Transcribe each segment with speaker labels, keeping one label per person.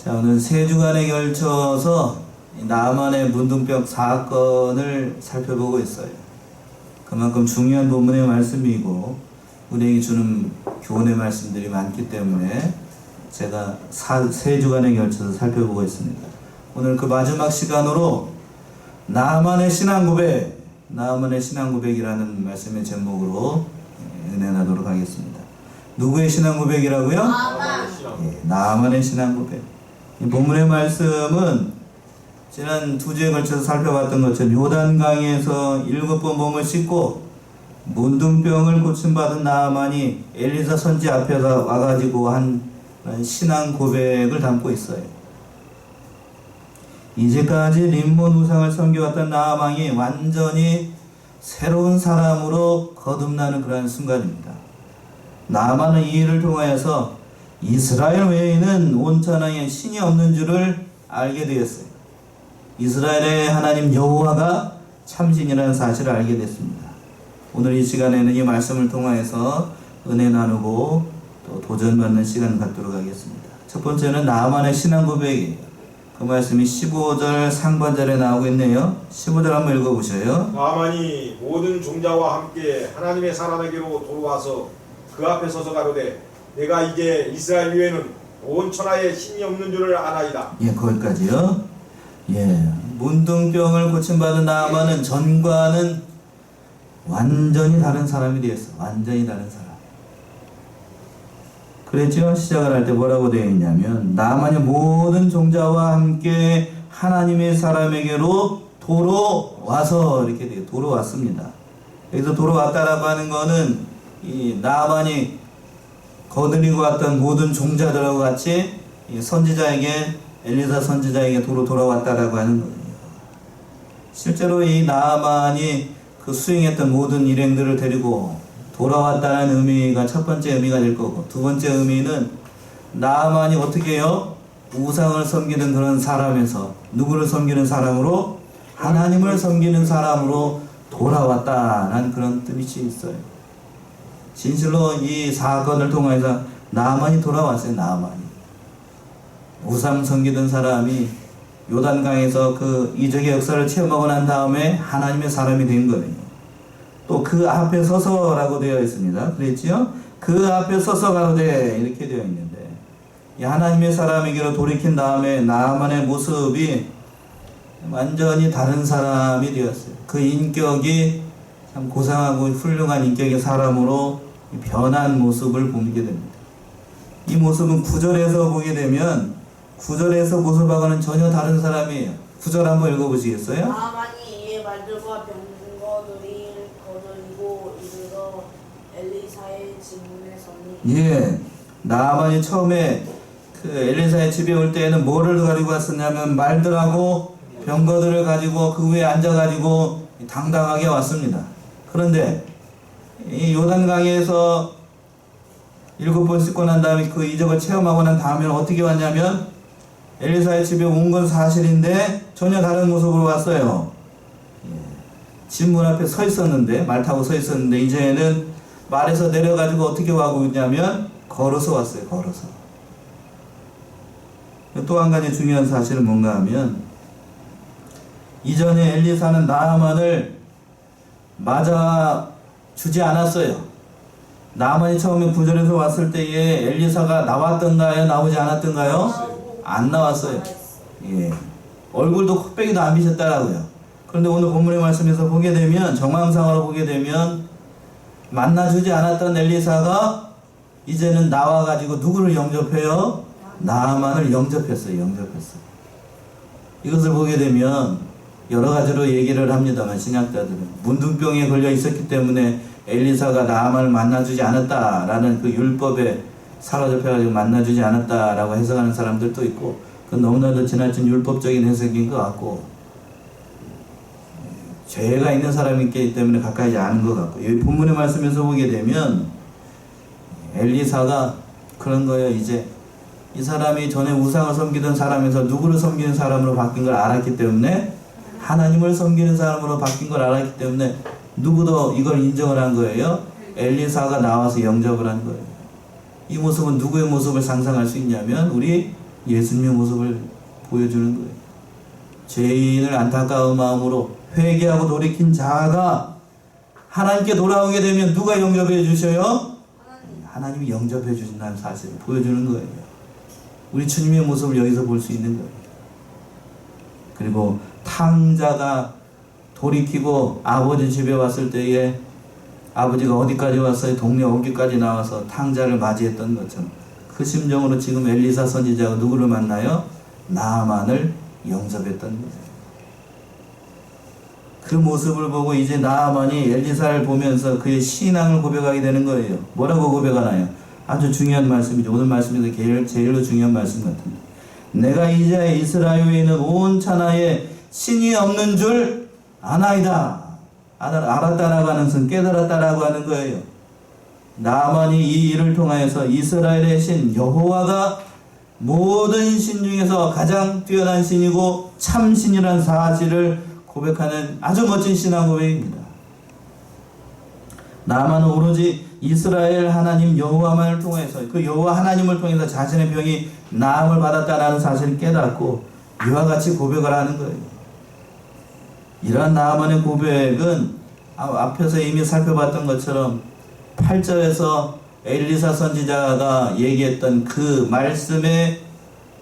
Speaker 1: 자, 오늘 세 주간에 걸쳐서 나만의 문둥병 사건을 살펴보고 있어요. 그만큼 중요한 본문의 말씀이고 우리에게 주는 교훈의 말씀들이 많기 때문에 제가 세 주간에 걸쳐서 살펴보고 있습니다. 오늘 그 마지막 시간으로 나만의 신앙 고백이라는 말씀의 제목으로 은혜 나도록 하겠습니다. 누구의 신앙 고백이라고요? 나만의 신앙 고백. 이 본문의 말씀은 지난 두 주에 걸쳐서 살펴봤던 것처럼 요단강에서 7번 몸을 씻고 문둥병을 고침받은 나아만이 엘리사 선지 앞에서 와가지고 한 신앙 고백을 담고 있어요. 이제까지 림몬 우상을 섬겨왔던 나아만이 완전히 새로운 사람으로 거듭나는 그러한 순간입니다. 나아만은 이 일을 통하여서 이스라엘 외에는 온 천하에 신이 없는 줄을 알게 되었어요. 이스라엘의 하나님 여호와가 참신이라는 사실을 알게 됐습니다. 오늘 이 시간에는 이 말씀을 통하여서 은혜 나누고 또 도전받는 시간 갖도록 하겠습니다. 첫 번째는 나아만의 신앙 고백이에요. 그 말씀이 15절 상반절에 나오고 있네요. 15절 한번 읽어보셔요.
Speaker 2: 나아만이 모든 종자와 함께 하나님의 사람에게로 돌아와서 그 앞에 서서 가로되 내가 이제 이스라엘 위에는 온 천하에 신이 없는 줄을 아나이다.
Speaker 1: 예, 거기까지요. 예, 문둥병을 고침받은 나아만은 전과는 완전히 다른 사람이 되었어. 완전히 다른 사람. 그랬죠? 시작을 할 때 뭐라고 되어 있냐면 나아만이 모든 종자와 함께 하나님의 사람에게로 돌아와서 이렇게 돼요. 돌아왔습니다. 여기서 돌아왔다라고 하는 거는 이 나아만이 거느리고 왔던 모든 종자들하고 같이 선지자에게 엘리사 선지자에게 돌아왔다라고 하는 거예요. 실제로 이 나아만이 그 수행했던 모든 일행들을 데리고 돌아왔다는 의미가 첫 번째 의미가 될 거고, 두 번째 의미는 나아만이 어떻게 해요? 우상을 섬기는 그런 사람에서 누구를 섬기는 사람으로? 하나님을 섬기는 사람으로 돌아왔다는 그런 뜻이 있어요. 진실로 이 사건을 통해서 나아만이 돌아왔어요. 나아만이 우상 섬기던 사람이 요단강에서 그 이적의 역사를 체험하고 난 다음에 하나님의 사람이 된 거예요. 또 그 앞에 서서라고 되어 있습니다. 그랬지요? 그 앞에 서서 가로되 이렇게 되어 있는데, 이 하나님의 사람에게로 돌이킨 다음에 나아만의 모습이 완전히 다른 사람이 되었어요. 그 인격이 참 고상하고 훌륭한 인격의 사람으로 변한 모습을 보게 됩니다. 이 모습은 9절에서 보게 되면 9절에서 모습하고는 전혀 다른 사람이에요. 9절 한번 읽어보시겠어요?
Speaker 3: 나아만이 이에 말들과 병거들이 거느리고 이르러 엘리사의 집문에 서니.
Speaker 1: 예, 나아만이 처음에 그 엘리사의 집에 올 때에는 뭐를 가지고 왔었냐면 말들하고 병거들을 가지고 그 위에 앉아가지고 당당하게 왔습니다. 그런데 이 요단강에서 7번 씻고 난 다음에 그 이적을 체험하고 난 다음에 어떻게 왔냐면 엘리사의 집에 온 건 사실인데 전혀 다른 모습으로 왔어요. 집 문 앞에 서 있었는데, 말 타고 서 있었는데 이제는 말에서 내려가지고 어떻게 와고 있냐면 걸어서 왔어요. 걸어서. 또 한 가지 중요한 사실은 뭔가 하면 이전에 엘리사는 나아만을 맞아 주지 않았어요. 나아만이 처음에 9절에서 왔을 때에 엘리사가 나왔던가요? 나오지 않았던가요? 안 나왔어요. 예. 얼굴도 코빼기도 안 비쳤다라고요. 그런데 오늘 본문의 말씀에서 보게 되면, 정황상으로 보게 되면 만나주지 않았던 엘리사가 이제는 나와가지고 누구를 영접해요? 나아만을 영접했어요. 영접했어요. 이것을 보게 되면 여러 가지로 얘기를 합니다만 신학자들은 문둥병에 걸려 있었기 때문에 엘리사가 나아만을 만나주지 않았다라는 그 율법에 사로잡혀가지고 만나주지 않았다라고 해석하는 사람들도 있고, 그건 너무나도 지나친 율법적인 해석인 것 같고, 죄가 있는 사람이기 때문에 가까이 아는 것 같고, 여기 본문의 말씀에서 보게 되면 엘리사가 그런 거예요. 이제 이 사람이 전에 우상을 섬기던 사람에서 누구를 섬기는 사람으로 바뀐 걸 알았기 때문에, 하나님을 섬기는 사람으로 바뀐 걸 알았기 때문에 누구도 이걸 인정을 한 거예요. 엘리사가 나와서 영접을 한 거예요. 이 모습은 누구의 모습을 상상할 수 있냐면 우리 예수님의 모습을 보여주는 거예요. 죄인을 안타까운 마음으로 회개하고 돌이킨 자가 하나님께 돌아오게 되면 누가 영접해 주셔요? 하나님이 영접해 주신다는 사실을 보여주는 거예요. 우리 주님의 모습을 여기서 볼 수 있는 거예요. 그리고 탕자가 돌이키고 아버지 집에 왔을 때에 아버지가 어디까지 왔어요? 동네 어귀까지 나와서 탕자를 맞이했던 것처럼 그 심정으로 지금 엘리사 선지자가 누구를 만나요? 나아만을 영접했던 거예요. 그 모습을 보고 이제 나아만이 엘리사를 보면서 그의 신앙을 고백하게 되는 거예요. 뭐라고 고백하나요? 아주 중요한 말씀이죠. 오늘 말씀에서 제일로 중요한 말씀 같은데, 내가 이제 이스라엘에 있는 온 천하에 신이 없는 줄 아나이다. 알았다라고 하는 것은 깨달았다라고 하는 거예요. 나아만이 이 일을 통하여서 이스라엘의 신 여호와가 모든 신 중에서 가장 뛰어난 신이고 참신이라는 사실을 고백하는 아주 멋진 신앙 고백입니다. 나아만은 오로지 이스라엘 하나님 여호와만을 통해서, 그 여호와 하나님을 통해서 자신의 병이 나음을 받았다는 사실을 깨닫고 이와 같이 고백을 하는 거예요. 이러한 나아만의 고백은 앞에서 이미 살펴봤던 것처럼 8절에서 엘리사 선지자가 얘기했던 그 말씀에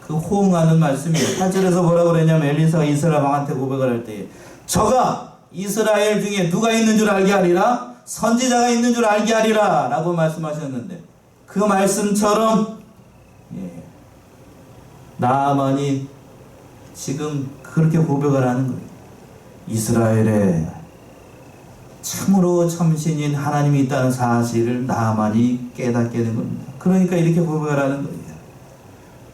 Speaker 1: 그 호응하는 말씀이에요. 8절에서 뭐라고 그랬냐면 엘리사가 이스라엘 왕한테 고백을 할 때 저가 이스라엘 중에 누가 있는 줄 알게 하리라, 선지자가 있는 줄 알게 하리라 라고 말씀하셨는데, 그 말씀처럼 나아만이 지금 그렇게 고백을 하는 거예요. 이스라엘에 참으로 참신인 하나님이 있다는 사실을 나아만이 깨닫게 된 겁니다. 그러니까 이렇게 고백을 하는 거예요.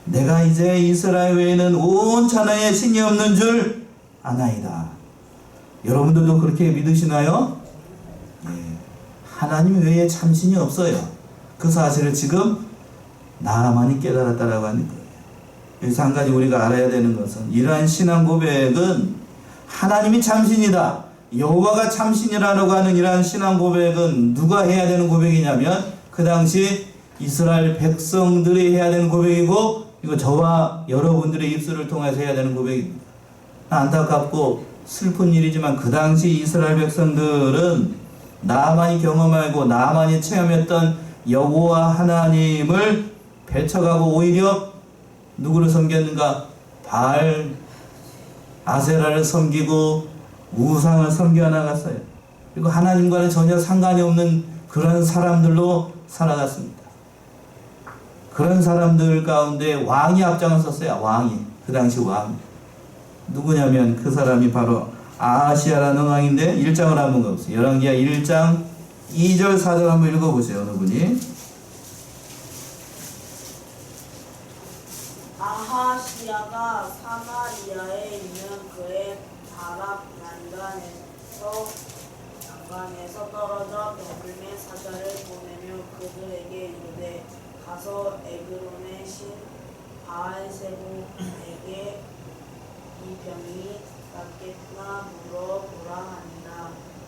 Speaker 1: 내가 이제 이스라엘 외에는 온 천하에 신이 없는 줄 아나이다. 여러분들도 그렇게 믿으시나요? 하나님 외에 참신이 없어요. 그 사실을 지금 나아만이 깨달았다라고 하는 거예요. 여기서 한 가지 우리가 알아야 되는 것은, 이러한 신앙 고백은 하나님이 참신이다, 여호와가 참신이라고 하는 이러한 신앙 고백은 누가 해야 되는 고백이냐면 그 당시 이스라엘 백성들이 해야 되는 고백이고, 이거 저와 여러분들의 입술을 통해서 해야 되는 고백입니다. 안타깝고 슬픈 일이지만 그 당시 이스라엘 백성들은 나아만이 경험하고 나아만이 체험했던 여호와 하나님을 배척하고 오히려 누구를 섬겼는가? 바알 아세라를 섬기고 우상을 섬겨 나갔어요. 그리고 하나님과는 전혀 상관이 없는 그런 사람들로 살아갔습니다. 그런 사람들 가운데 왕이 앞장을 섰어요. 왕이. 그 당시 왕. 누구냐면 그 사람이 바로 아하시아라는 왕인데, 1장을 한번 가보세요. 열왕기하 1장 2절 4절 한번 읽어보세요. 어느 분이?
Speaker 3: 아하시아가 사마리아에 있는 그의 다락 난간에서 떨어져 베들레헴 사자를 보내며 그들에게 이르되 가서 에그론의 신 바알세불에게 이 병이 낫겠나 물어보라 하니라.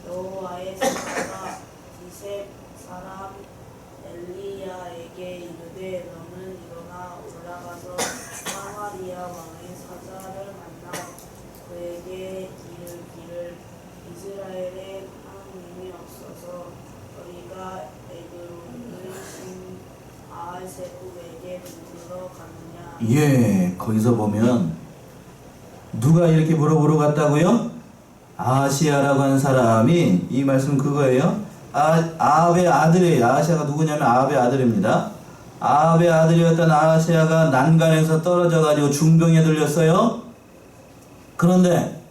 Speaker 3: 여호와의 사자가 디셉 사람 엘리야에게 이르되 너는 일어나 올라가서 사마리아 왕의 사자를 만나 그에게 이르기를 이스라엘에 하나님이 없어서 너희가 에그론의 신 바알세불에게 물으러 가느냐.
Speaker 1: 예, 거기서 보면 누가 이렇게 물어보러 갔다고요? 아하시아라고 하는 사람이, 이 말씀은 그거예요. 아합의 아들이에요. 아하시아가 누구냐면 아합의 아들입니다. 아합의 아들이었던 아하시아가 난간에서 떨어져 가지고 중병에 들렸어요. 그런데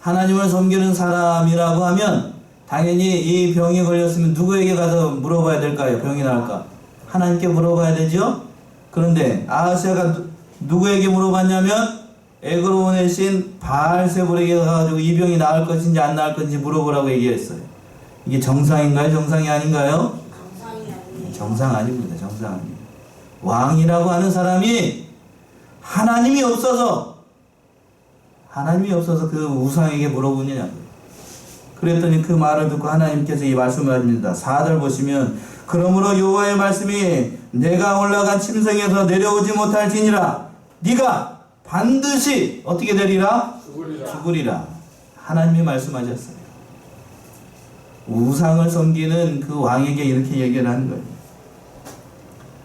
Speaker 1: 하나님을 섬기는 사람이라고 하면 당연히 이 병이 걸렸으면 누구에게 가서 물어봐야 될까요? 병이 나을까? 하나님께 물어봐야 되죠. 그런데 아하시아가 누구에게 물어봤냐면 에그론의 신 바알세불에게 가가지고 이 병이 나을 것인지 안 나을 것인지 물어보라고 얘기했어요. 이게 정상인가요? 정상이 아닌가요?
Speaker 3: 정상이 아니에요.
Speaker 1: 정상 아닙니다. 정상 아닙니다. 왕이라고 하는 사람이 하나님이 없어서 그 우상에게 물어보느냐고요. 그랬더니 그 말을 듣고 하나님께서 이 말씀을 하십니다. 4절 보시면 그러므로 여호와의 말씀이 내가 올라간 침성에서 내려오지 못할지니라 네가 반드시 어떻게 되리라?
Speaker 2: 죽으리라.
Speaker 1: 죽으리라. 하나님이 말씀하셨어요. 우상을 섬기는 그 왕에게 이렇게 얘기를 하는 거예요.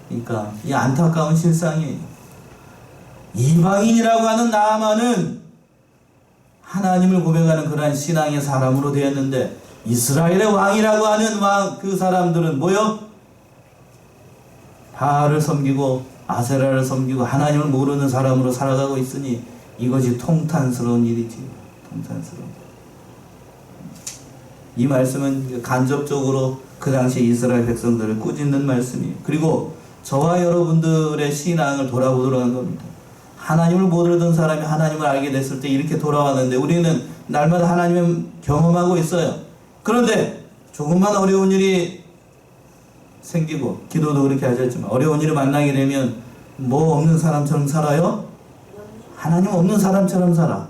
Speaker 1: 그러니까 이 안타까운 실상이에요. 이방인이라고 하는 나아만은 하나님을 고백하는 그러한 신앙의 사람으로 되었는데, 이스라엘의 왕이라고 하는 그 사람들은 뭐요? 바알을 섬기고 아세라를 섬기고 하나님을 모르는 사람으로 살아가고 있으니 이것이 통탄스러운 일이지. 통탄스러운. 이 말씀은 간접적으로 그 당시 이스라엘 백성들을 꾸짖는 말씀이에요. 그리고 저와 여러분들의 신앙을 돌아보도록 한 겁니다. 하나님을 모르던 사람이 하나님을 알게 됐을 때 이렇게 돌아왔는데, 우리는 날마다 하나님을 경험하고 있어요. 그런데 조금만 어려운 일이 생기고, 기도도 그렇게 하셨지만 어려운 일을 만나게 되면 뭐 없는 사람처럼 살아요? 하나님 없는 사람처럼 살아.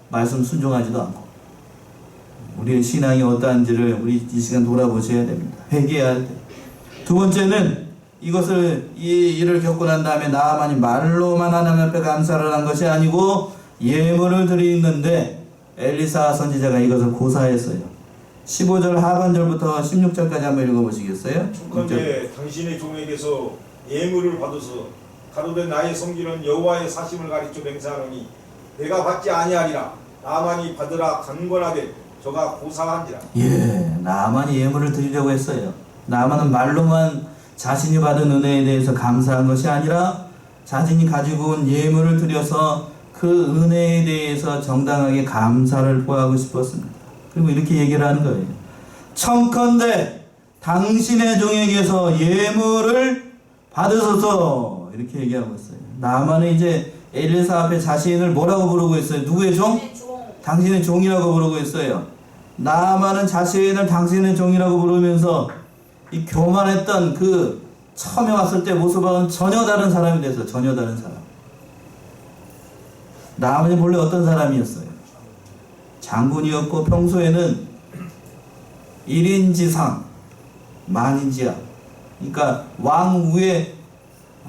Speaker 1: 말씀 순종하지도 않고. 우리의 신앙이 어떠한지를 우리 이 시간 돌아보셔야 됩니다. 회개해야 돼. 두 번째는 이것을 이 일을 겪고 난 다음에 나아만이 말로만 하나님 앞에 감사를 한 것이 아니고 예물을 드리는데, 엘리사 선지자가 이것을 고사했어요. 15절 하반절부터 16절까지 한번 읽어보시겠어요?
Speaker 2: 청컨대 당신의 종에게서 예물을 받아서 가로되 나의 섬기는 여호와의 사심을 가리켜 맹세하노니 내가 받지 아니하리라. 나만이 받으라 간권하되 저가 고사한지라.
Speaker 1: 예, 나아만이 예물을 드리려고 했어요. 나아만은 말로만 자신이 받은 은혜에 대해서 감사한 것이 아니라 자신이 가지고 온 예물을 드려서 그 은혜에 대해서 정당하게 감사를 표하고 싶었습니다. 그리고 이렇게 얘기를 하는 거예요. 청컨대 당신의 종에게서 예물을 받으소서, 이렇게 얘기하고 있어요. 나아만은 이제 엘리사 앞에 자신을 뭐라고 부르고 있어요? 누구의 종? 당신의 종이라고 부르고 있어요. 나아만은 자신을 당신의 종이라고 부르면서 이 교만했던 그 처음에 왔을 때 모습하고는 전혀 다른 사람이 됐어요. 전혀 다른 사람. 나아만이 본래 어떤 사람이었어요? 장군이었고 평소에는 1인지상 만인지하, 그러니까 왕 위에,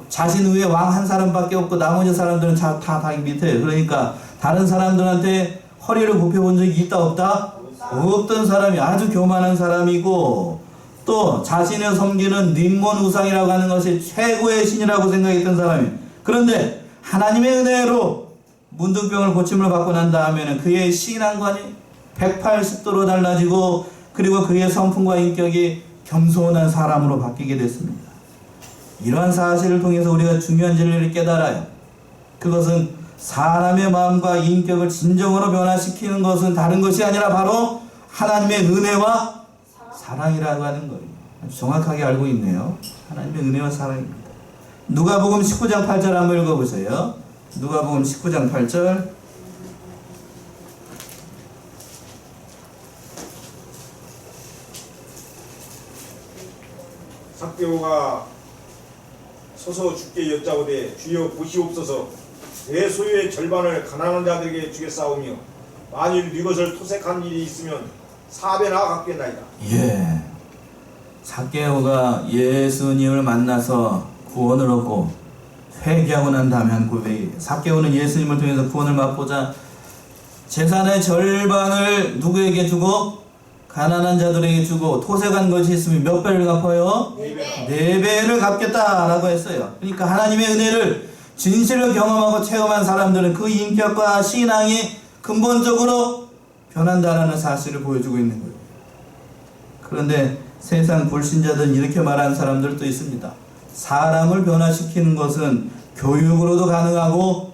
Speaker 1: 자신 위에 왕 한 사람밖에 없고 나머지 사람들은 다 자기 밑에요. 그러니까 다른 사람들한테 허리를 굽혀본 적이 있다 없다? 없던 사람이, 아주 교만한 사람이고, 또 자신의 섬기는 림몬 우상이라고 하는 것이 최고의 신이라고 생각했던 사람이에요. 그런데 하나님의 은혜로 문둥병을 고침을 받고 난 다음에는 그의 신앙관이 180도로 달라지고, 그리고 그의 성품과 인격이 겸손한 사람으로 바뀌게 됐습니다. 이러한 사실을 통해서 우리가 중요한 진리를 깨달아요. 그것은 사람의 마음과 인격을 진정으로 변화시키는 것은 다른 것이 아니라 바로 하나님의 은혜와 사랑이라고 하는 거예요. 정확하게 알고 있네요. 하나님의 은혜와 사랑입니다. 누가복음 19장 8절 한번 읽어보세요. 누가복음 19장 8절.
Speaker 2: 삭개오가 서서 주께 여짜오되 주여 보시옵소서, 내 소유의 절반을 가난한 자들에게 주겠사오며 만일 네 것을 토색한 일이 있으면 4배나 갚겠나이다.
Speaker 1: 예. 삭개오가 예수님을 만나서 구원을 얻고 회개하고 난 다음에 한 고백이, 삭개오는 예수님을 통해서 구원을 맛보자 재산의 절반을 누구에게 주고? 가난한 자들에게 주고, 토색한 것이 있으면 몇 배를 갚아요? 4배를 갚겠다라고 했어요. 그러니까 하나님의 은혜를 진실로 경험하고 체험한 사람들은 그 인격과 신앙이 근본적으로 변한다는 사실을 보여주고 있는 거예요. 그런데 세상 불신자들은 이렇게 말하는 사람들도 있습니다. 사람을 변화시키는 것은 교육으로도 가능하고,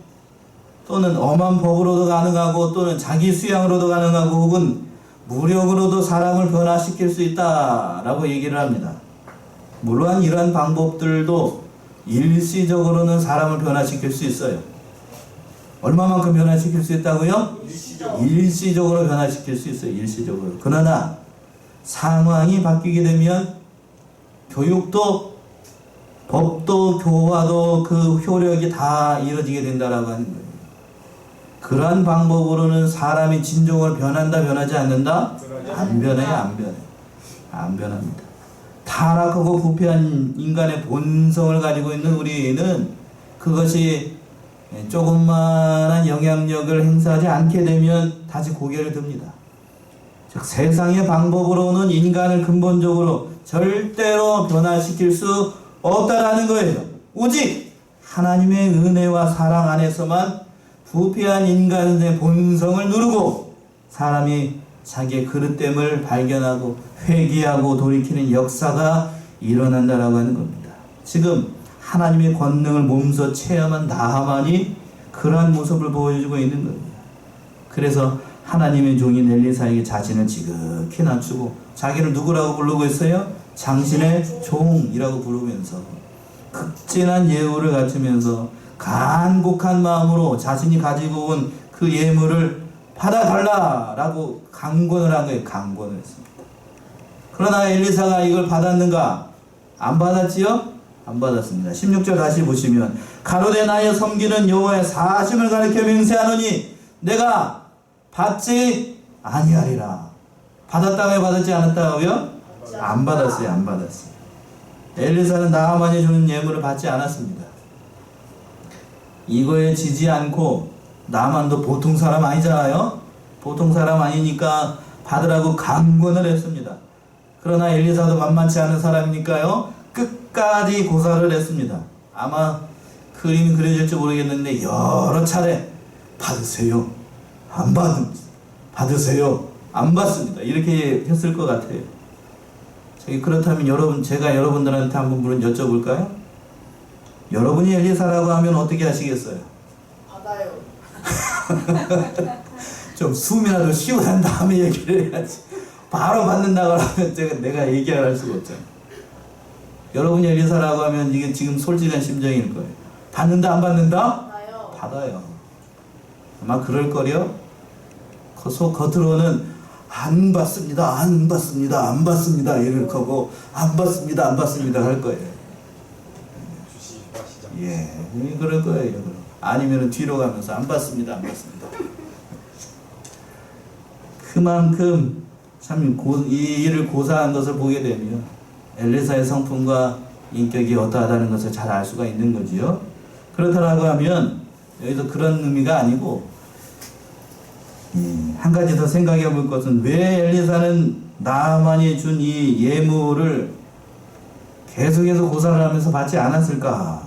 Speaker 1: 또는 엄한 법으로도 가능하고, 또는 자기 수양으로도 가능하고, 혹은 무력으로도 사람을 변화시킬 수 있다라고 얘기를 합니다. 물론 이러한 방법들도 일시적으로는 사람을 변화시킬 수 있어요. 얼마만큼 변화시킬 수 있다고요? 일시적으로 변화시킬 수 있어요. 일시적으로. 그러나 상황이 바뀌게 되면 교육도, 법도, 교화도 그 효력이 다 이루어지게 된다라고 하는 거예요. 그러한 방법으로는 사람이 진정으로 변한다, 변하지 않는다? 안 변해요, 안 변해요. 안 변합니다. 타락하고 부패한 인간의 본성을 가지고 있는 우리는 그것이 조금만한 영향력을 행사하지 않게 되면 다시 고개를 듭니다. 즉 세상의 방법으로는 인간을 근본적으로 절대로 변화시킬 수 없다라는 거예요. 오직 하나님의 은혜와 사랑 안에서만 부패한 인간의 본성을 누르고 사람이 자기의 그릇됨을 발견하고 회개하고 돌이키는 역사가 일어난다라고 하는 겁니다. 지금 하나님의 권능을 몸소 체험한 나하만이 그러한 모습을 보여주고 있는 겁니다. 그래서 하나님의 종인 엘리사에게 자신을 지극히 낮추고 자기를 누구라고 부르고 있어요? 당신의 종이라고 부르면서 극진한 예우를 갖추면서 간곡한 마음으로 자신이 가지고 온 그 예물을 받아달라라고 강권을 한 거예요. 강권을 했습니다. 그러나 엘리사가 이걸 받았는가? 안 받았지요? 안 받았습니다. 16절 다시 보시면 가로되 나의 섬기는 여호와의 사심을 가리켜 맹세하노니 내가 받지 아니하리라. 받았다고요? 받았지 않았다고요? 안 받았어요. 안 받았어요. 엘리사는 나하만이 주는 예물을 받지 않았습니다. 이거에 지지 않고 나하만도 보통 사람 아니잖아요. 보통 사람 아니니까 받으라고 강권을 했습니다. 그러나 엘리사도 만만치 않은 사람이니까요. 끝까지 고사를 했습니다. 아마 그림이 그려질지 모르겠는데 여러 차례 받으세요. 안 받으세요. 안 받습니다. 이렇게 했을 것 같아요. 그렇다면 제가 여러분들한테 한번 여쭤볼까요? 여러분이 엘리사라고 하면 어떻게 하시겠어요?
Speaker 3: 받아요.
Speaker 1: 좀 숨이라도 쉬고 난 다음에 얘기를 해야지. 바로 받는다고 하면 내가 얘기할 수가 없잖아요. 여러분이 엘리사라고 하면 이게 지금 솔직한 심정일 거예요. 받는다 안 받는다?
Speaker 3: 받아요.
Speaker 1: 받아요. 아마 그럴 거려. 겉으로는 안 받습니다. 안 받습니다. 안 받습니다. 이럴 거고 안 받습니다. 안 받습니다. 할 거예요. 예, 그럴 거예요. 아니면 뒤로 가면서 안 받습니다. 안 받습니다. 그만큼 참 이 일을 고사한 것을 보게 되면 엘리사의 성품과 인격이 어떠하다는 것을 잘 알 수가 있는 거지요. 그렇다라고 하면 여기서 그런 의미가 아니고 한 가지 더 생각해 볼 것은 왜 엘리사는 나하만이 준 이 예물을 계속해서 고사를 하면서 받지 않았을까?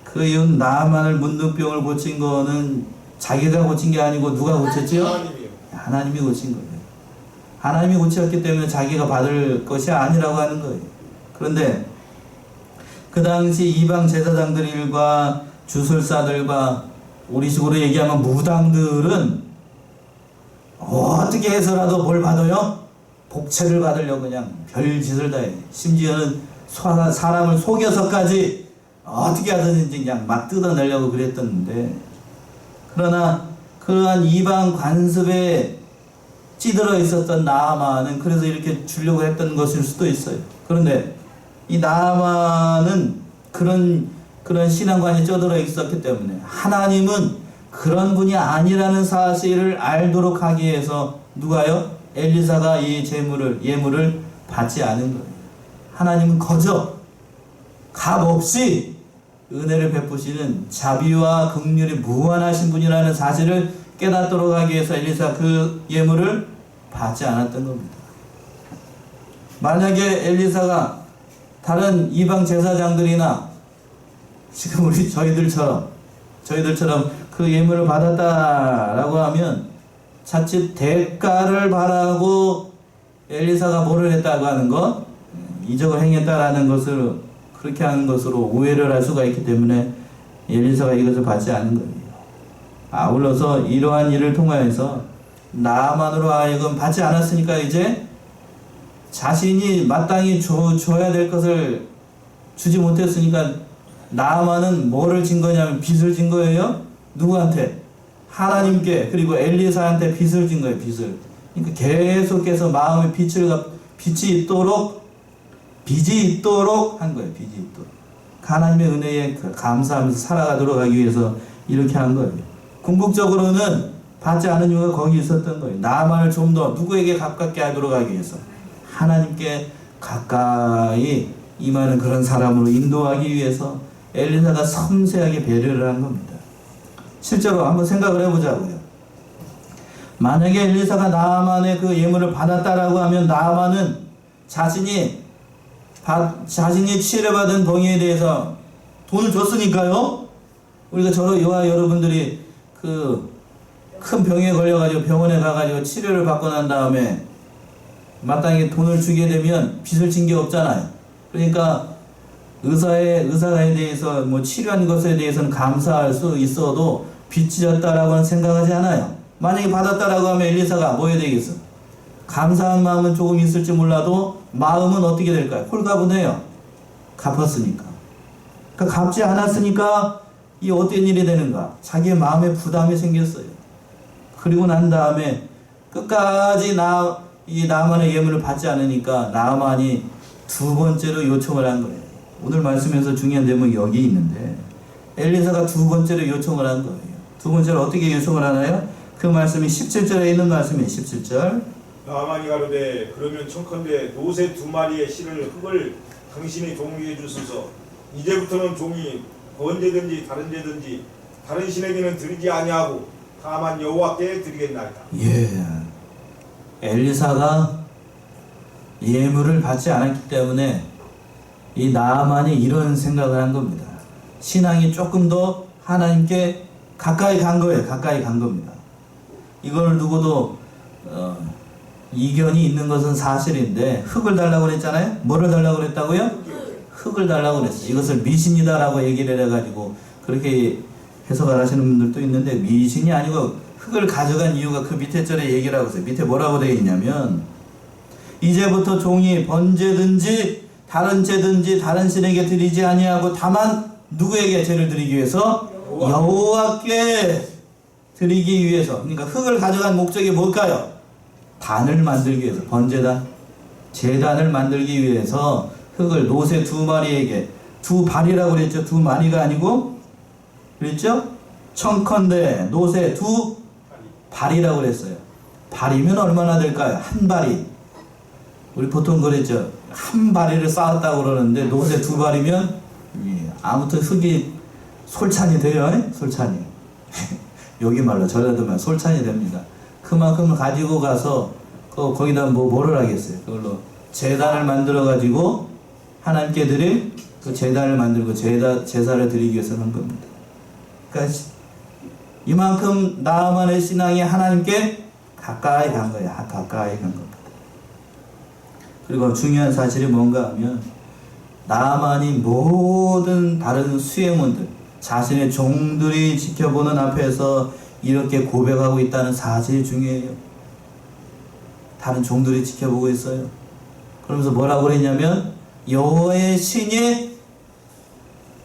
Speaker 1: 그 이유는 나하만을 문둥병을 고친 거는 자기가 고친 게 아니고 누가 고쳤지요?
Speaker 2: 하나님이요.
Speaker 1: 하나님이 고친 거예요. 하나님이 고쳤기 때문에 자기가 받을 것이 아니라고 하는 거예요. 그런데 그 당시 이방 제사장들과 주술사들과 우리식으로 얘기하면 무당들은 어떻게 해서라도 뭘 받아요? 복채를 받으려고 그냥 별짓을 다 해요. 심지어는 사람을 속여서까지 어떻게 하든지 그냥 막 뜯어내려고 그랬던데, 그러나 그러한 이방 관습에 찌들어 있었던 나하만은 그래서 이렇게 주려고 했던 것일 수도 있어요. 그런데 이 나하만은 그런 신앙관에 쩌들어 있었기 때문에 하나님은 그런 분이 아니라는 사실을 알도록 하기 위해서 누가요? 엘리사가 이 예물을 받지 않은 거예요. 하나님은 거저 값없이 은혜를 베푸시는 자비와 긍휼이 무한하신 분이라는 사실을 깨닫도록 하기 위해서 엘리사 그 예물을 받지 않았던 겁니다. 만약에 엘리사가 다른 이방 제사장들이나 지금 저희들처럼 그 예물을 받았다라고 하면 자칫 대가를 바라고 엘리사가 뭐를 했다고 하는 것, 이적을 행했다라는 것을 그렇게 하는 것으로 오해를 할 수가 있기 때문에 엘리사가 이것을 받지 않은 거예요. 아울러서 이러한 일을 통하여서 나만으로 하여금 받지 않았으니까 이제 자신이 마땅히 줘야 될 것을 주지 못했으니까 나만은 뭐를 진 거냐면 빚을 진 거예요. 누구한테? 하나님께, 그리고 엘리사한테 빚을 진 거예요. 빚을. 그러니까 계속해서 마음에 빚이 있도록 한 거예요. 빚이 있도록. 하나님의 은혜에 감사하면서 살아가도록 하기 위해서 이렇게 한 거예요. 궁극적으로는 받지 않은 이유가 거기 있었던 거예요. 나만을 좀 더 누구에게 가깝게 하도록 하기 위해서, 하나님께 가까이 임하는 그런 사람으로 인도하기 위해서 엘리사가 섬세하게 배려를 한 겁니다. 실제로 한번 생각을 해보자고요. 만약에 엘리사가 나아만의 그 예물을 받았다라고 하면 나아만은 자신이 치료받은 병에 대해서 돈을 줬으니까요. 우리가 저와 여러분들이 그 큰 병에 걸려가지고 병원에 가가지고 치료를 받고 난 다음에 마땅히 돈을 주게 되면 빚을 진 게 없잖아요. 그러니까 의사에 대해서 뭐 치료한 것에 대해서는 감사할 수 있어도 빚졌다라고는 생각하지 않아요. 만약에 받았다라고 하면 엘리사가 뭐 해야 되겠어? 감사한 마음은 조금 있을지 몰라도 마음은 어떻게 될까요? 홀가분해요. 갚았으니까. 그러니까 갚지 않았으니까 이 어떤 일이 되는가? 자기의 마음에 부담이 생겼어요. 그리고 난 다음에 끝까지 이 나아만의 예물을 받지 않으니까 나아만이 두 번째로 요청을 한 거예요. 오늘 말씀에서 중요한 대목이 여기 있는데 엘리사가 두 번째로 요청을 한 거예요. 두 번째로 어떻게 요청을 하나요? 그 말씀이 17절에 있는 말씀이에요. 17절.
Speaker 2: 나아만이 가로되 그러면 청컨대 노새 2마리의 실을 흙을 당신이 종에게 주소서. 이제부터는 종이 언제든지 다른 신에게는 드리지 아니하고 다만 여호와께 드리겠나이다.
Speaker 1: 예. 엘리사가 예물을 받지 않았기 때문에 이 나아만이 이런 생각을 한 겁니다. 신앙이 조금 더 하나님께 가까이 간 거예요. 가까이 간 겁니다. 이걸 두고도 이견이 있는 것은 사실인데 흙을 달라고 그랬잖아요. 뭐를 달라고 그랬다고요? 흙을 달라고 그랬어요. 이것을 미신이다라고 얘기를 해가지고 그렇게 해석을 하시는 분들도 있는데 미신이 아니고 흙을 가져간 이유가 그 밑에 절에 얘기를 하고 있어요. 밑에 뭐라고 되어 있냐면 이제부터 종이 번제든지 다른 제든지 다른 신에게 드리지 아니하고 다만 누구에게 제를 드리기 위해서? 여호와께 드리기 위해서. 그러니까 흙을 가져간 목적이 뭘까요? 단을 만들기 위해서. 번제단, 제단을 만들기 위해서 흙을 노새 2마리에게 2발이라고 그랬죠. 2마리가 아니고 그랬죠? 청컨대 노새 2발이라고 그랬어요. 발이면 얼마나 될까요? 한 발이. 우리 보통 그랬죠. 한 발이를 쌓았다고 그러는데 노새 2발이면 아무튼 흙이 솔찬이 돼요. 솔찬이. 여기 말로 저래도면 솔찬이 됩니다. 그만큼 가지고 가서 거기다 뭐를 하겠어요. 그걸로 제단을 만들어 가지고 하나님께 드릴 그 제단을 만들고 제사를 드리기 위해서 한 겁니다. 그러니까 이만큼 나아만의 신앙이 하나님께 가까이 간 거예요. 가까이 간 겁니다. 그리고 중요한 사실이 뭔가 하면 나아만이 모든 다른 수행원들, 자신의 종들이 지켜보는 앞에서 이렇게 고백하고 있다는 사실이 중요해요. 다른 종들이 지켜보고 있어요. 그러면서 뭐라고 그랬냐면 여호와의 신이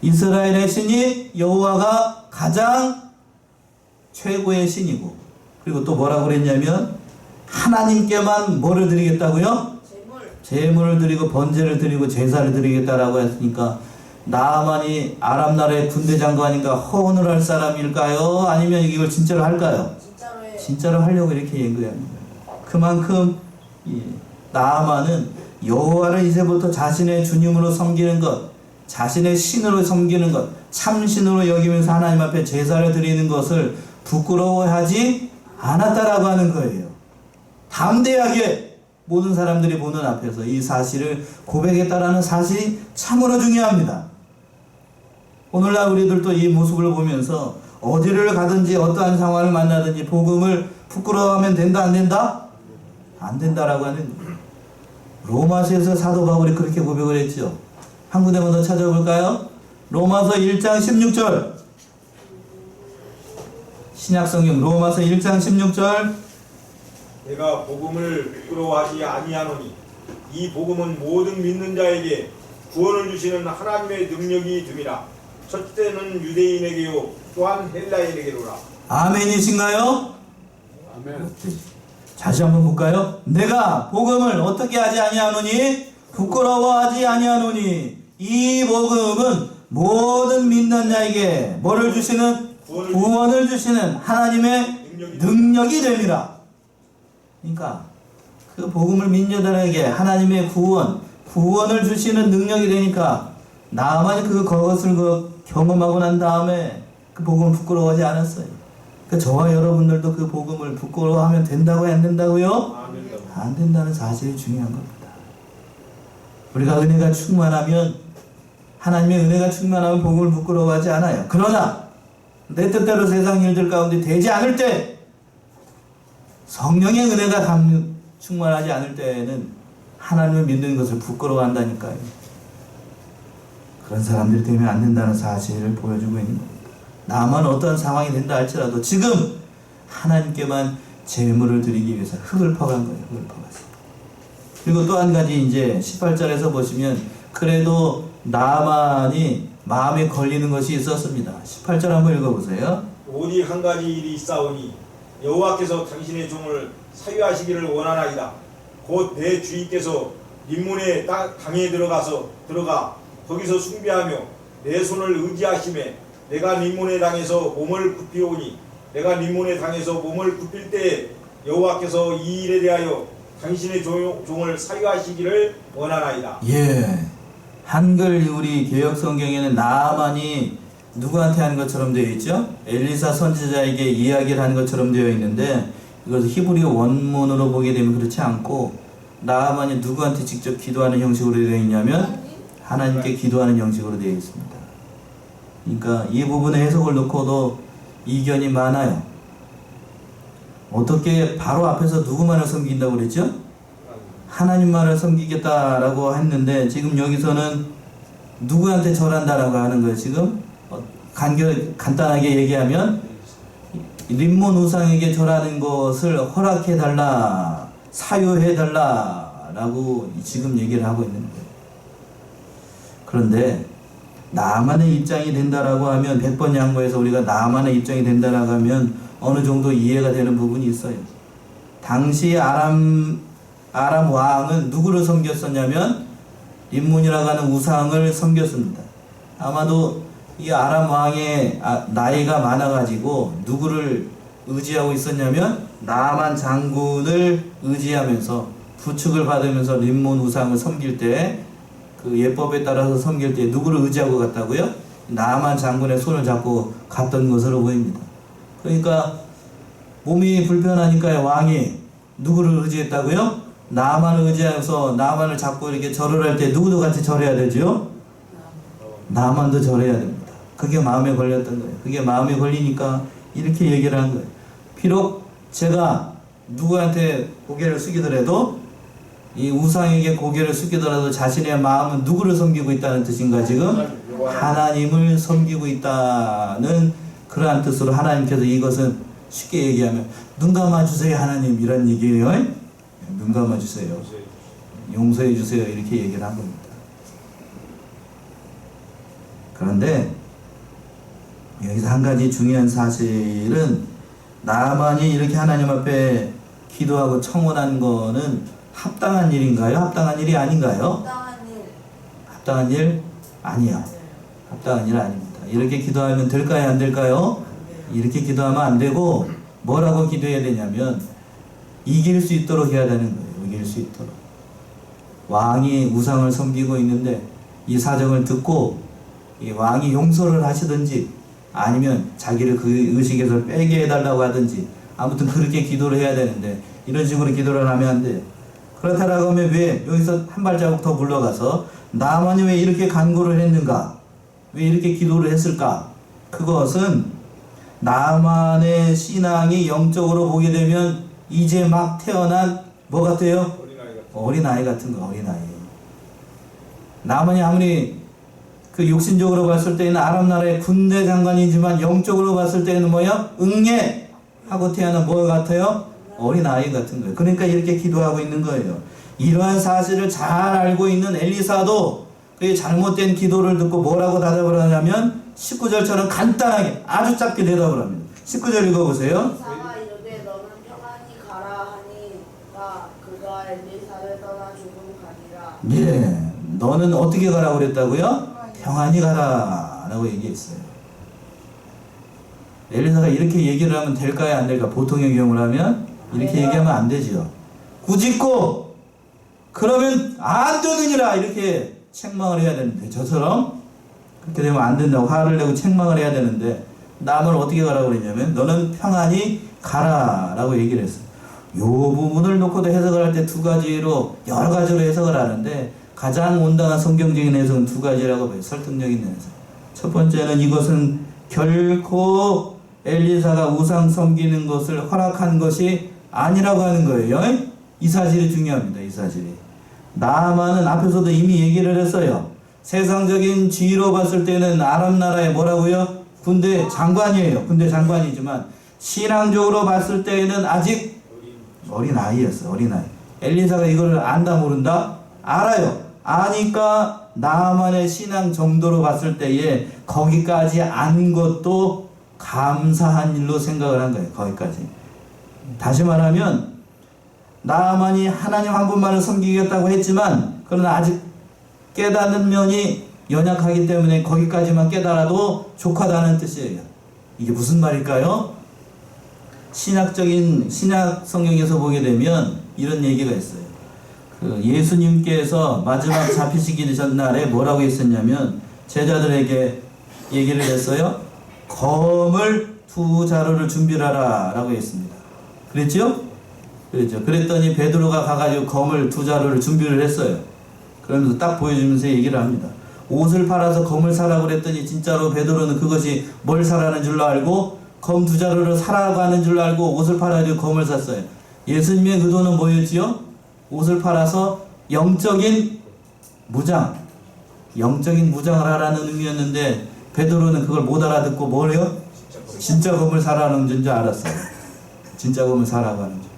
Speaker 1: 이스라엘의 신이 여호와가 가장 최고의 신이고 그리고 또 뭐라고 그랬냐면 하나님께만 뭐를 드리겠다고요? 제물을 드리고 번제를 드리고 제사를 드리겠다라고 했으니까 나아만이 아람 나라의 군대 장관인가 허언을 할 사람일까요? 아니면 이걸 진짜로 할까요? 진짜로 하려고 이렇게 얘기합니다. 그만큼 나아만은 여호와를 이제부터 자신의 주님으로 섬기는 것, 자신의 신으로 섬기는 것, 참신으로 여기면서 하나님 앞에 제사를 드리는 것을 부끄러워하지 않았다라고 하는 거예요. 담대하게 모든 사람들이 보는 앞에서 이 사실을 고백했다라는 사실이 참으로 중요합니다. 오늘날 우리들도 이 모습을 보면서 어디를 가든지 어떠한 상황을 만나든지 복음을 부끄러워하면 된다 안 된다? 안 된다라고 하는 거예요. 로마서에서 사도 바울이 그렇게 고백을 했죠. 한 군데만 더 찾아볼까요? 로마서 1장 16절 신약성경 로마서 1장 16절
Speaker 2: 내가 복음을 부끄러워하지 아니하노니 이 복음은 모든 믿는 자에게 구원을 주시는 하나님의 능력이 됨이라. 첫째는 유대인에게요 또한 헬라인에게로라.
Speaker 1: 아멘이신가요?
Speaker 4: 아멘.
Speaker 1: 다시 한번 볼까요? 내가 복음을 어떻게 하지 아니하노니 부끄러워하지 아니하노니 이 복음은 모든 믿는 자에게 뭐를 주시는 구원을 주시는 하나님의 능력이 됨이라. 그러니까 그 복음을 믿는 자에게 하나님의 구원을 주시는 능력이 되니까 나만이 그것을 경험하고 난 다음에 그 복음을 부끄러워하지 않았어요. 그러니까 저와 여러분들도 그 복음을 부끄러워하면 된다고요? 안 된다고요?
Speaker 2: 안 된다.
Speaker 1: 안 된다는 사실이 중요한 겁니다. 우리가 은혜가 충만하면, 하나님의 은혜가 충만하면 복음을 부끄러워하지 않아요. 그러나 내 뜻대로 세상 일들 가운데 되지 않을 때, 성령의 은혜가 충만하지 않을 때에는 하나님을 믿는 것을 부끄러워한다니까요. 그런 사람들이 되면 안 된다는 사실을 보여주고 있는 겁니다. 나만 어떠한 상황이 된다 할지라도 지금 하나님께만 제물을 드리기 위해서 흙을 퍼간 거예요. 흙을 퍼갔어요. 그리고 또 한 가지 이제 18절에서 보시면 그래도 나만이 마음에 걸리는 것이 있었습니다. 18절 한번 읽어보세요.
Speaker 2: 오직 한 가지 일이 있사오니 여호와께서 당신의 종을 사유하시기를 원하나이다. 곧 내 주인께서 림몬의 당에 들어가 거기서 숭배하며 내 손을 의지하심에 내가 림몬의 당에서 몸을 굽히오니 내가 림몬의 당에서 몸을 굽힐 때에 여호와께서 이 일에 대하여 당신의 종을 사유하시기를 원하나이다.
Speaker 1: 예. 한글 우리 개역 성경에는 나만이 누구한테 하는 것처럼 되어 있죠? 엘리사 선지자에게 이야기를 하는 것처럼 되어 있는데 이것을 히브리 원문으로 보게 되면 그렇지 않고 나만이 누구한테 직접 기도하는 형식으로 되어 있냐면 하나님께 기도하는 형식으로 되어 있습니다. 그러니까 이 부분의 해석을 놓고도 이견이 많아요. 어떻게 바로 앞에서 누구만을 섬긴다고 그랬죠? 하나님만을 섬기겠다라고 했는데 지금 여기서는 누구한테 절한다라고 하는 거예요. 지금 간단하게 얘기하면 림몬 우상에게 절하는 것을 허락해달라, 사유해달라라고 지금 얘기를 하고 있는 거예요. 그런데 나만의 입장이 된다라고 하면 100번 양보해서 우리가 나만의 입장이 된다라고 하면 어느 정도 이해가 되는 부분이 있어요. 당시 아람 왕은 누구를 섬겼었냐면 림몬이라고 하는 우상을 섬겼습니다. 아마도 이 아람 왕의 나이가 많아가지고 누구를 의지하고 있었냐면 나만 장군을 의지하면서 부축을 받으면서 림몬 우상을 섬길 때 그 예법에 따라서 섬길 때 누구를 의지하고 갔다고요? 나만 장군의 손을 잡고 갔던 것으로 보입니다. 그러니까 몸이 불편하니까 왕이 누구를 의지했다고요? 나만을 의지해서 나만을 잡고 이렇게 절을 할 때 누구도 같이 절해야 되죠? 나만도 절해야 됩니다. 그게 마음에 걸렸던 거예요. 그게 마음에 걸리니까 이렇게 얘기를 한 거예요. 비록 제가 누구한테 고개를 숙이더라도 이 우상에게 고개를 숙이더라도 자신의 마음은 누구를 섬기고 있다는 뜻인가 지금? 하나님을 섬기고 있다는 그러한 뜻으로 하나님께서 이것은 쉽게 얘기하면 눈 감아주세요 하나님 이런 얘기예요. 눈 감아주세요. 용서해주세요 이렇게 얘기를 한 겁니다. 그런데 여기서 한 가지 중요한 사실은 나만이 이렇게 하나님 앞에 기도하고 청원한 거는 합당한 일인가요? 합당한 일이 아닌가요? 합당한 일 아니야. 합당한 일 아닙니다. 이렇게 기도하면 될까요? 안 될까요? 이렇게 기도하면 안 되고 뭐라고 기도해야 되냐면 이길 수 있도록 해야 되는 거예요. 이길 수 있도록. 왕이 우상을 섬기고 있는데 이 사정을 듣고 이 왕이 용서를 하시든지 아니면 자기를 그 의식에서 빼게 해달라고 하든지 아무튼 그렇게 기도를 해야 되는데 이런 식으로 기도를 하면 안 돼요. 그렇다라고 하면 왜 여기서 한 발자국 더 물러가서 나만이 왜 이렇게 간구를 했는가? 왜 이렇게 기도를 했을까? 그것은 나만의 신앙이 영적으로 보게 되면 이제 막 태어난 뭐 같아요? 어린아이 같은 거, 어린아이. 나만이 아무리 그 육신적으로 봤을 때는 아람 나라의 군대 장관이지만 영적으로 봤을 때는 뭐야? 응애하고 태어난 뭐 같아요? 어린아이 같은 거예요. 그러니까 이렇게 기도하고 있는 거예요. 이러한 사실을 잘 알고 있는 엘리사도 그의 잘못된 기도를 듣고 뭐라고 대답을 하냐면 19절처럼 간단하게 아주 짧게 대답을 합니다. 19절 읽어보세요.
Speaker 3: 엘리사가 이르되 너는 평안히 가라 하니가 그가 엘리사를 떠나 죽음 가니라.
Speaker 1: 예, 너는 어떻게 가라고 그랬다고요? 평안히 가라 라고 얘기했어요. 엘리사가 이렇게 얘기를 하면 될까요? 안 될까? 보통의 경우를 하면 이렇게 얘기하면 안 되죠. 꾸짖고 그러면 안 되느니라 이렇게 책망을 해야 되는데 저처럼 그렇게 되면 안 된다고 화를 내고 책망을 해야 되는데 남을 어떻게 가라고 그랬냐면 너는 평안히 가라라고 얘기를 했어요. 요 부분을 놓고도 해석을 할 때 두 가지로 여러 가지로 해석을 하는데 가장 온당한 성경적인 해석은 두 가지라고 봐요. 설득력 있는 해석. 첫 번째는 이것은 결코 엘리사가 우상 섬기는 것을 허락한 것이 아니라고 하는 거예요. 이 사실이 중요합니다. 이 사실이. 나아만은 앞에서도 이미 얘기를 했어요. 세상적인 지위로 봤을 때는 아람 나라의 뭐라고요? 군대 장관이에요. 군대 장관이지만 신앙적으로 봤을 때에는 아직 어린 아이였어요. 어린 아이. 엘리사가 이거를 안다 모른다? 알아요. 아니까 나만의 신앙 정도로 봤을 때에 거기까지 안 것도 감사한 일로 생각을 한 거예요. 거기까지. 다시 말하면 나만이 하나님 한 분만을 섬기겠다고 했지만 그러나 아직 깨닫는 면이 연약하기 때문에 거기까지만 깨달아도 족하다는 뜻이에요. 이게 무슨 말일까요? 신학적인 신약 성경에서 보게 되면 이런 얘기가 있어요. 그 예수님께서 마지막 잡히시기 전날에 뭐라고 했었냐면 제자들에게 얘기를 했어요. 검을 2자루를 준비하라 라고 했습니다. 그랬죠? 그랬죠. 그랬더니 베드로가 가가지고 검을 2자루를 준비를 했어요. 그러면서 딱 보여주면서 얘기를 합니다. 옷을 팔아서 검을 사라고 그랬더니 진짜로 베드로는 그것이 뭘 사라는 줄로 알고 검 2자루를 사라고 하는 줄로 알고 옷을 팔아가지고 검을 샀어요. 예수님의 의도는 뭐였지요? 옷을 팔아서 영적인 무장을 하라는 의미였는데 베드로는 그걸 못 알아듣고 뭐래요? 진짜 검을 사라는 줄 알았어요. 진짜 검을 사라고 하는 줄.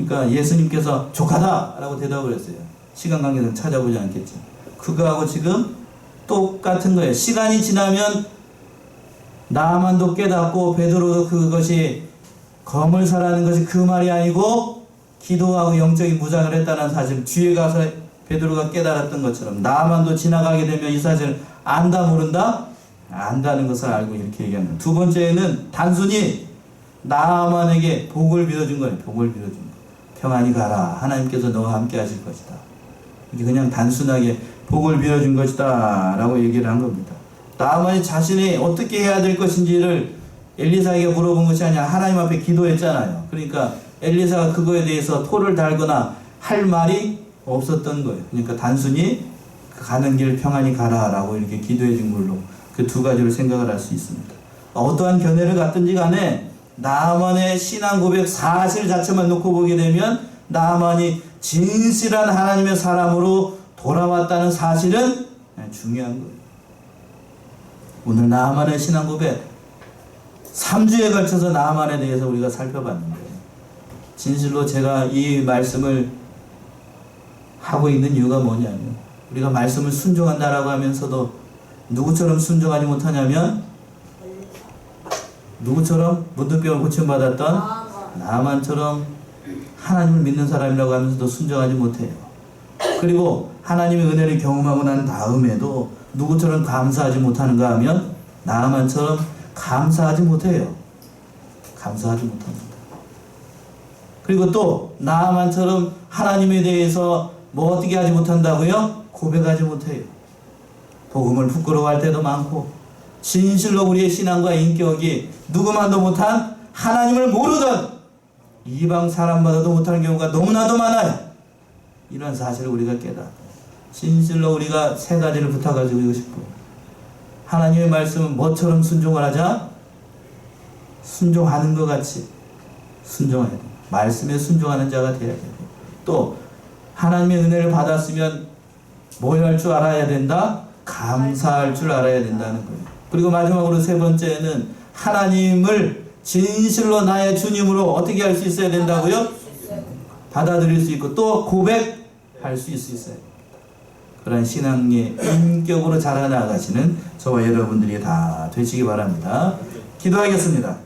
Speaker 1: 그러니까 예수님께서 족하다 라고 대답을 했어요. 시간 관계상 찾아보지 않겠지. 그거하고 지금 똑같은 거예요. 시간이 지나면 나만도 깨닫고 베드로도 그것이 검을 사라는 것이 그 말이 아니고 기도하고 영적인 무장을 했다는 사실, 뒤에 가서 베드로가 깨달았던 것처럼 나만도 지나가게 되면 이 사실을 안다 모른다? 안다는 것을 알고 이렇게 얘기합니다. 두 번째는 단순히 나만에게 복을 빌어준 거예요. 복을 빌어준 거예요. 평안히 가라. 하나님께서 너와 함께 하실 것이다. 이게 그냥 단순하게 복을 빌어준 것이다 라고 얘기를 한 겁니다. 나만이 자신이 어떻게 해야 될 것인지를 엘리사에게 물어본 것이 아니라 하나님 앞에 기도했잖아요. 그러니까 엘리사가 그거에 대해서 토를 달거나 할 말이 없었던 거예요. 그러니까 단순히 가는 길 평안히 가라 라고 이렇게 기도해 준 걸로 그 두 가지를 생각을 할 수 있습니다. 어떠한 견해를 갖든지 간에 나만의 신앙 고백 사실 자체만 놓고 보게 되면 나만이 진실한 하나님의 사람으로 돌아왔다는 사실은 중요한 거예요. 오늘 나만의 신앙 고백 3주에 걸쳐서 나만에 대해서 우리가 살펴봤는데 진실로 제가 이 말씀을 하고 있는 이유가 뭐냐면 우리가 말씀을 순종한다라고 하면서도 누구처럼 순종하지 못하냐면 누구처럼 문둥병을 고침받았던 나만처럼 하나님을 믿는 사람이라고 하면서도 순종하지 못해요. 그리고 하나님의 은혜를 경험하고 난 다음에도 누구처럼 감사하지 못하는가 하면 나만처럼 감사하지 못해요. 감사하지 못합니다. 그리고 또 나만처럼 하나님에 대해서 뭐 어떻게 하지 못한다고요? 고백하지 못해요. 복음을 부끄러워할 때도 많고 진실로 우리의 신앙과 인격이 누구만도 못한 하나님을 모르던 이방 사람마다도 못하는 경우가 너무나도 많아요. 이런 사실을 우리가 깨닫고 진실로 우리가 세 가지를 부탁드리고 싶어요. 하나님의 말씀은 뭐처럼 순종을 하자? 순종하는 것 같이 순종해야 돼요. 말씀에 순종하는 자가 되어야 돼요. 또 하나님의 은혜를 받았으면 뭘 할 줄 알아야 된다? 감사할 줄 알아야 된다는 거예요. 그리고 마지막으로 세 번째는 하나님을 진실로 나의 주님으로 어떻게 할 수 있어야 된다고요? 받아들일 수 있고 또 고백할 수 있어요. 그런 신앙의 인격으로 자라나가시는 저와 여러분들이 다 되시기 바랍니다. 기도하겠습니다.